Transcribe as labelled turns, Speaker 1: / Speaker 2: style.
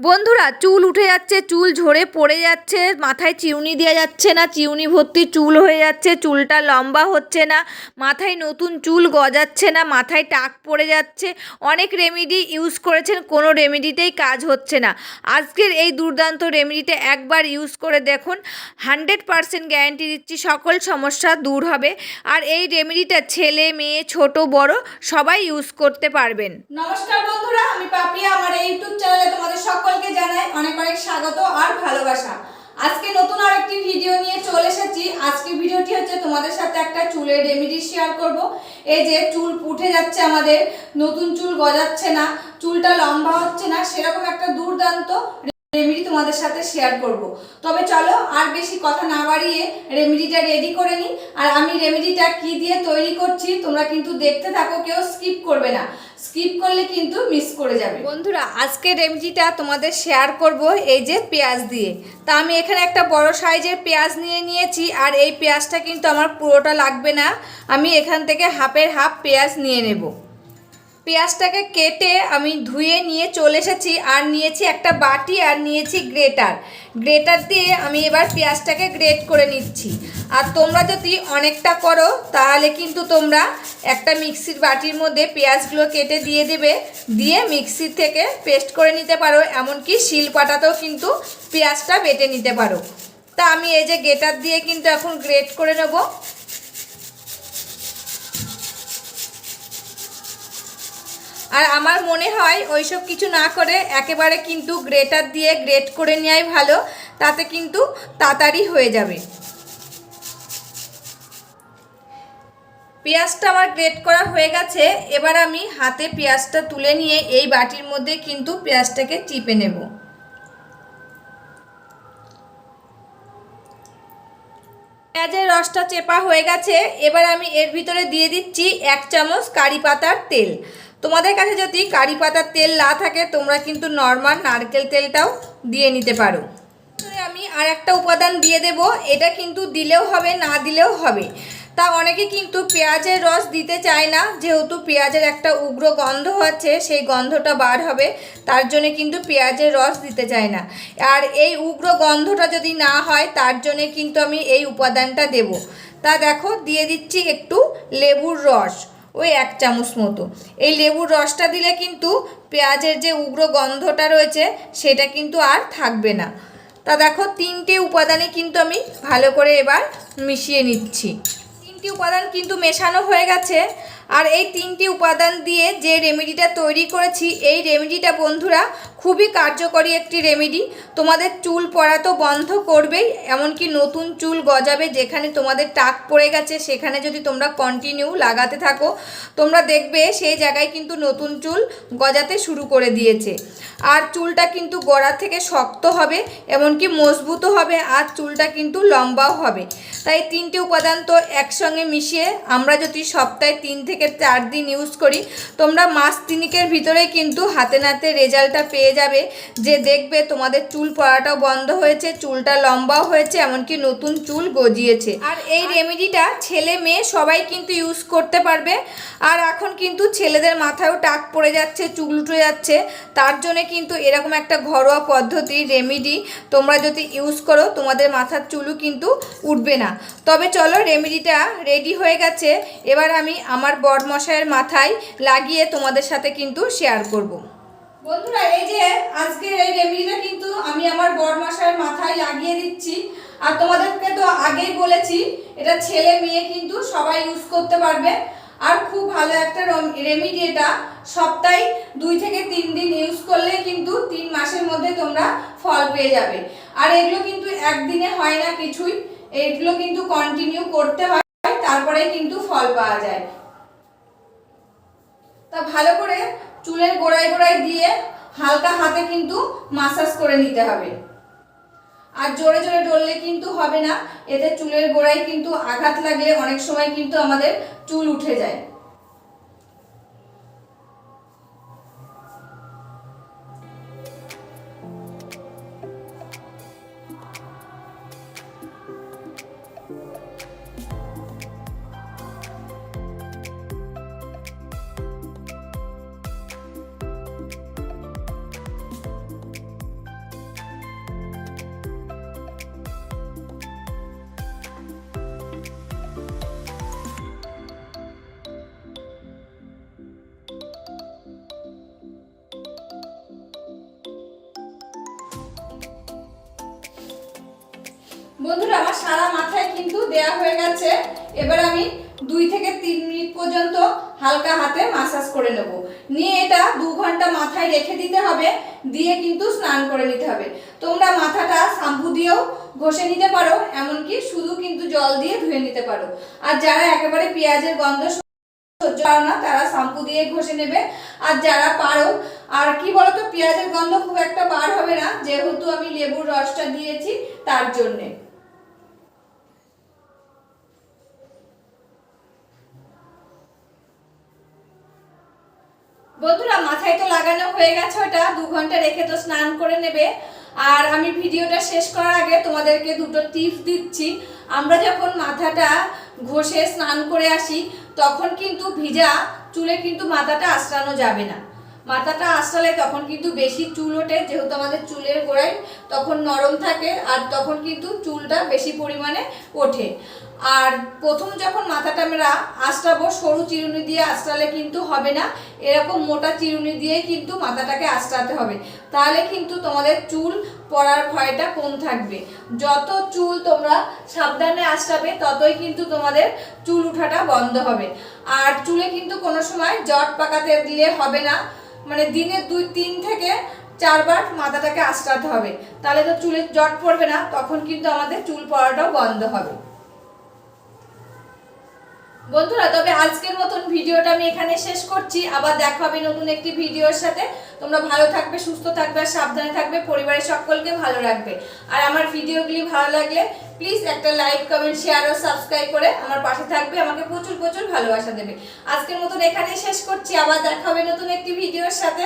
Speaker 1: বন্ধুরা, চুল উঠে যাচ্ছে, চুল ঝরে পড়ে যাচ্ছে, মাথায় চিরুনি দেওয়া যাচ্ছে না, চিরুনি ভর্তি চুল হয়ে যাচ্ছে, চুলটা লম্বা হচ্ছে না, মাথায় নতুন চুল গজাচ্ছে না, মাথায় টাক পড়ে যাচ্ছে। অনেক রেমেডি ইউজ করেছেন, কোনো রেমেডিতেই কাজ হচ্ছে না। আজকের এই দুর্দান্ত রেমেডিটা একবার ইউজ করে দেখুন, 100% গ্যারান্টি দিচ্ছি সকল সমস্যা দূর হবে। আর এই রেমেডিটা ছেলে মেয়ে ছোট বড় সবাই ইউজ করতে পারবেন।
Speaker 2: নমস্কার বন্ধুরা, আমি পাপিয়া। আমার এই ইউটিউব চ্যানেলে তোমাদের সকলকে জানাই অনেক অনেক স্বাগত আর ভালোবাসা। আজকে নতুন আরেকটি ভিডিও নিয়ে চলে এসেছি। আজকে ভিডিওটি হচ্ছে তোমাদের সাথে একটা চুলের রেমেডি শেয়ার করব। এই যে চুল উঠে যাচ্ছে আমাদের, নতুন চুল গজাচ্ছে না, চুলটা লম্বা হচ্ছে না, সেরকম একটা দুর্দান্ত রেমেডি তোমাদের সাথে শেয়ার করব। তবে চলো আর বেশি কথা না বাড়িয়ে রেমেডিটা রেডি করে নিই। আর আমি রেমেডিটা কি দিয়ে তৈরি করছি তোমরা কিন্তু দেখতে থাকো, কেউ স্কিপ করবে না, স্কিপ করলে কিন্তু মিস করে যাবে। বন্ধুরা, আজকে রেমেডিটা তোমাদের শেয়ার করব এই যে পেঁয়াজ দিয়ে। তা আমি এখানে একটা বড় সাইজের পেঁয়াজ নিয়ে নিয়েছি। আর এই পেঁয়াজটা কিন্তু আমার পুরোটা লাগবে না, আমি এখান থেকে হাফের হাফ পেঁয়াজ নিয়ে নেব। পেঁয়াজটাকে কেটে আমি ধুয়ে নিয়ে চলে এসেছি। আর নিয়েছি একটা বাটি, আর নিয়েছি গ্রেটার দিয়ে আমি এবার পেঁয়াজটাকে গ্রেট করে নিচ্ছি। আর তোমরা যদি অনেকটা করো তাহলে কিন্তু তোমরা একটা মিক্সির বাটির মধ্যে পেঁয়াজগুলো কেটে দিয়ে দেবে, দিয়ে মিক্সি থেকে পেস্ট করে নিতে পারো, এমনকি শিলপাটাতেও কিন্তু পেঁয়াজটা বেটে নিতে পারো। তা আমি এই যে গ্রেটার দিয়ে কিন্তু এখন গ্রেট করে নেব। আর আমার মনে হয় ওইসব কিছু না করে একেবারে কিন্তু গ্রেটার দিয়ে গ্রেট করে নেওয়াই ভালো, তাতে কিন্তু তাড়াতাড়ি হয়ে যাবে। পেঁয়াজটা আমার গ্রেট করা হয়ে গেছে। এবার আমি হাতে পেঁয়াজটা তুলে নিয়ে এই বাটির মধ্যে কিন্তু পেঁয়াজটাকে চিপে নেব। পেঁয়াজের রসটা চেপা হয়ে গেছে। এবার আমি এর ভিতরে দিয়ে দিচ্ছি 1 চামচ কারি পাতার তেল। তোমাদের কাছে যদি কারি পাতার তেল না থাকে তোমরা কিন্তু নর্মাল নারকেল তেলটাও দিয়ে নিতে পারো। আমি আর একটা উপাদান দিয়ে দেব, এটা কিন্তু দিলেও হবে না দিলেও হবে। তা অনেকে কিন্তু পেঁয়াজের রস দিতে চায় না, যেহেতু পেঁয়াজের একটা উগ্র গন্ধ আছে, সেই গন্ধটা বার হবে, তার জন্য কিন্তু পেঁয়াজের রস দিতে চায় না। আর এই উগ্র গন্ধটা যদি না হয় তার জন্যে কিন্তু আমি এই উপাদানটা দেব। তা দেখো দিয়ে দিচ্ছি একটু লেবুর রস, ওই 1 চামচ মতো। এই লেবুর রসটা দিলে কিন্তু পেঁয়াজের যে উগ্র গন্ধটা রয়েছে সেটা কিন্তু আর থাকবে না। তা দেখো 3টে উপাদানে কিন্তু আমি ভালো করে এবার মিশিয়ে নিচ্ছি। 3টি উপাদান কিন্তু মেশানো হয়ে গেছে। আর এই 3টি উপাদান দিয়ে যে রেমেডিটা তৈরি করেছি, এই রেমেডিটা বন্ধুরা খুবই কার্যকরী একটি রেমেডি। তোমাদের চুল পড়া তো বন্ধ করবেই, এমনকি নতুন চুল গজাবে। যেখানে তোমাদের টাক পড়ে গেছে সেখানে যদি তোমরা কন্টিনিউ লাগাতে থাকো, তোমরা দেখবে সেই জায়গায় কিন্তু নতুন চুল গজাতে শুরু করে দিয়েছে। আর চুলটা কিন্তু গোড়া থেকে শক্ত হবে, এমনকি মজবুতও হবে, আর চুলটা কিন্তু লম্বাও হবে। তাই 3টে উপাদান তো একসঙ্গে মিশিয়ে আমরা যদি সপ্তাহে 3 থেকে 4 দিন ইউজ করি, তোমরা মাস 3 ভিতরে কিন্তু হাতে নাতে রেজাল্টটা পেয়ে যাবে, যে দেখবে তোমাদের চুল পড়াটাও বন্ধ হয়েছে, চুলটা লম্বাও হয়েছে, এমনকি নতুন চুল গজিয়েছে। আর এই রেমেডিটা ছেলে মেয়ে সবাই কিন্তু ইউজ করতে পারবে। আর এখন কিন্তু ছেলেদের মাথায়ও টাক পড়ে যাচ্ছে, চুল উঠে যাচ্ছে, তার জন্য কিন্তু এরকম একটা ঘরোয়া পদ্ধতি রেমেডি তোমরা যদি ইউজ করো তোমাদের মাথার চুলও কিন্তু উঠবে না। তবে চলো, রেমেডিটা রেডি হয়ে গেছে। এবার আমি আমার বরমশাইয়ের মাথায় লাগিয়ে তোমাদের সাথে কিন্তু শেয়ার করব। বন্ধুরা, এই যে আজকের এই রেমেডিটা কিন্তু আমি আমার বরমশাইয়ের মাথায় লাগিয়ে দিচ্ছি। আর তোমাদেরকে তো আগেই বলেছি এটা ছেলে মেয়ে কিন্তু সবাই ইউজ করতে পারবে। আর খুব ভালো একটা রেমেডি, এটা সপ্তাহে 2 থেকে 3 দিন ইউজ করলে কিন্তু 3 মাসের মধ্যে তোমরা ফল পেয়ে যাবে। আর এগুলো কিন্তু একদিনে হয় না কিছুই, এগুলো কিন্তু কন্টিনিউ করতে হয়, তারপরে কিন্তু ফল পাওয়া যায়। তা ভালো করে চুলের গোড়ায় গোড়ায় দিয়ে হালকা হাতে কিন্তু মাসাজ করে নিতে হবে। আর জোরে জোরে ডললে কিন্তু হবে না, এতে চুলের গোড়ায় কিন্তু আঘাত লাগলে অনেক সময় কিন্তু আমাদের চুল উঠে যায়। বন্ধুরা আমার সারা মাথায় কিন্তু দেয়া হয়ে গেছে। এবার আমি 2 থেকে 3 মিনিট পর্যন্ত হালকা হাতে মাসাজ করে নেব। নিয়ে এটা 2 ঘন্টা মাথায় রেখে দিতে হবে, দিয়ে কিন্তু স্নান করে নিতে হবে। তোমরা মাথাটা শ্যাম্পু দিয়েও ঘষে নিতে পারো, এমনকি শুধু কিন্তু জল দিয়ে ধুয়ে নিতে পারো। আর যারা একেবারে পেঁয়াজের গন্ধ সহ্য পারো না তারা শ্যাম্পু দিয়ে ঘষে নেবে। আর যারা পারো, আর কি বলতো, পেঁয়াজের গন্ধ খুব একটা বার হবে না, যেহেতু আমি লেবুর রসটা দিয়েছি তার জন্যে। বন্ধুরা মাথায় তো লাগানো হয়ে গেছে, ওটা 2 ঘন্টা রেখে তো স্নান করে নেবে। আর আমি ভিডিওটা শেষ করার আগে তোমাদেরকে দুটো টিপস দিচ্ছি। আমরা যখন মাথাটা ঘষে স্নান করে আসি তখন কিন্তু ভিজা চুলে কিন্তু মাথাটা আঁচড়ানো যাবে না। মাথাটা আঁচড়ালে তখন কিন্তু বেশি চুল ওঠে, যেহেতু আমাদের চুলের গোড়ায় তখন নরম থাকে, আর তখন কিন্তু চুলটা বেশি পরিমাণে ওঠে। আর প্রথম যখন মাথাটা আমরা আঁচড়াবো সরু চিরুনি দিয়ে আঁচড়ালে কিন্তু হবে না, এরকম মোটা চিরুনি দিয়ে কিন্তু মাথাটাকে আঁচড়াতে হবে, তাহলে কিন্তু তোমাদের চুল পড়ার ভয়টা কম থাকবে। যত চুল তোমরা সাবধানে আঁচড়াবে ততই কিন্তু তোমাদের চুল ওঠাটা বন্ধ হবে। আর চুলে কিন্তু কোনো সময় জট পাকাতে দিলে হবে না, মানে দিনে 2-3 থেকে 4 বার মাথাটাকে আঁচড়াতে হবে, তাহলে তো চুলে জট পড়বে না, তখন কিন্তু আমাদের চুল পড়াটাও বন্ধ হবে। বন্ধুরা তবে আজকের মতন ভিডিওটা আমি এখানে শেষ করছি, আবার দেখা হবে নতুন একটি ভিডিওর সাথে। তোমরা ভালো থাকবে, সুস্থ থাকবে, আর সাবধানে থাকবে, পরিবারের সকলকে ভালো রাখবে। আর আমার ভিডিওগুলি ভালো লাগলে প্লিজ একটা লাইক, কমেন্ট, শেয়ার ও সাবস্ক্রাইব করে আমার পাশে থাকবে, আমাকে প্রচুর প্রচুর ভালোবাসা দেবে। আজকের মতন এখানেই শেষ করছি, আবার দেখা হবে নতুন একটি ভিডিওর সাথে।